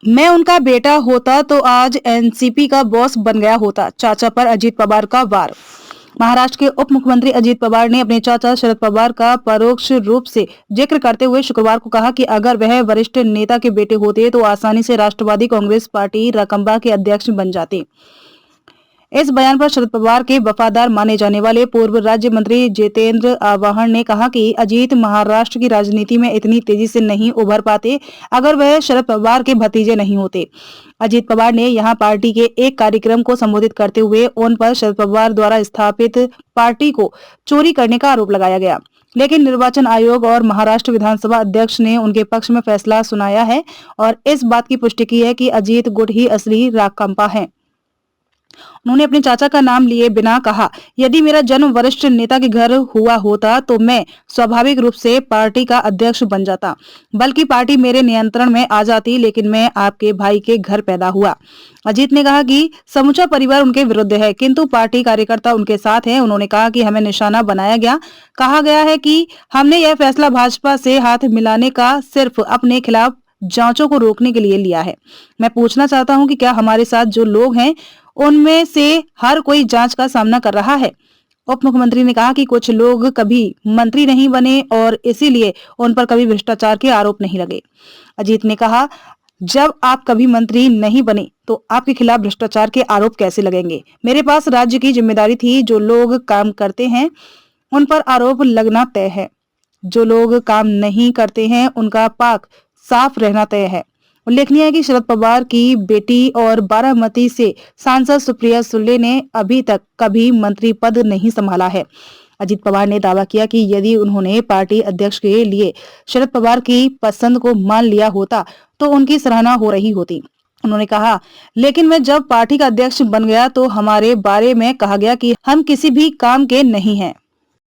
मैं उनका बेटा होता तो आज एनसीपी का बॉस बन गया होता, चाचा पर अजीत पवार का वार। महाराष्ट्र के उप मुख्यमंत्री अजीत पवार ने अपने चाचा शरद पवार का परोक्ष रूप से जिक्र करते हुए शुक्रवार को कहा कि अगर वह वरिष्ठ नेता के बेटे होते तो आसानी से राष्ट्रवादी कांग्रेस पार्टी राकांपा के अध्यक्ष बन जाते। इस बयान पर शरद पवार के वफादार माने जाने वाले पूर्व राज्य मंत्री जितेंद्र आव्हाड ने कहा कि अजीत महाराष्ट्र की राजनीति में इतनी तेजी से नहीं उभर पाते अगर वह शरद पवार के भतीजे नहीं होते। अजीत पवार ने यहां पार्टी के एक कार्यक्रम को संबोधित करते हुए उन पर शरद पवार द्वारा स्थापित पार्टी को चोरी करने का आरोप लगाया गया, लेकिन निर्वाचन आयोग और महाराष्ट्र विधानसभा अध्यक्ष ने उनके पक्ष में फैसला सुनाया है और इस बात की पुष्टि की है कि अजीत गुट ही असली राकांपा है। उन्होंने अपने चाचा का नाम लिए बिना कहा, यदि मेरा जन्म वरिष्ठ नेता के घर हुआ होता तो मैं स्वाभाविक रूप से पार्टी का अध्यक्ष बन जाता, बल्कि पार्टी मेरे नियंत्रण में आ जाती, लेकिन मैं आपके भाई के घर पैदा हुआ। अजीत ने कहा कि समूचा परिवार उनके विरुद्ध है, किंतु पार्टी कार्यकर्ता उनके साथ हैं। उन्होंने कहा कि हमें निशाना बनाया गया, कहा गया है कि हमने यह फैसला भाजपा से हाथ मिलाने का सिर्फ अपने खिलाफ जांचों को रोकने के लिए लिया है। मैं पूछना चाहता हूं कि क्या हमारे साथ जो लोग हैं उनमें से हर कोई जांच का सामना कर रहा है। उप मुख्यमंत्री ने कहा कि कुछ लोग कभी मंत्री नहीं बने और इसीलिए उन पर कभी भ्रष्टाचार के आरोप नहीं लगे। अजीत ने कहा, जब आप कभी मंत्री नहीं बने तो आपके खिलाफ भ्रष्टाचार के आरोप कैसे लगेंगे? मेरे पास राज्य की जिम्मेदारी थी, जो लोग काम करते हैं उन पर आरोप लगना तय है, जो लोग काम नहीं करते हैं उनका पाक साफ रहना तय है। उल्लेखनीय है कि शरद पवार की बेटी और बारामती से सांसद सुप्रिया सुले ने अभी तक कभी मंत्री पद नहीं संभाला है। अजीत पवार ने दावा किया कि यदि उन्होंने पार्टी अध्यक्ष के लिए शरद पवार की पसंद को मान लिया होता तो उनकी सराहना हो रही होती। उन्होंने कहा, लेकिन मैं जब पार्टी का अध्यक्ष बन गया तो हमारे बारे में कहा गया कि हम किसी भी काम के नहीं हैं।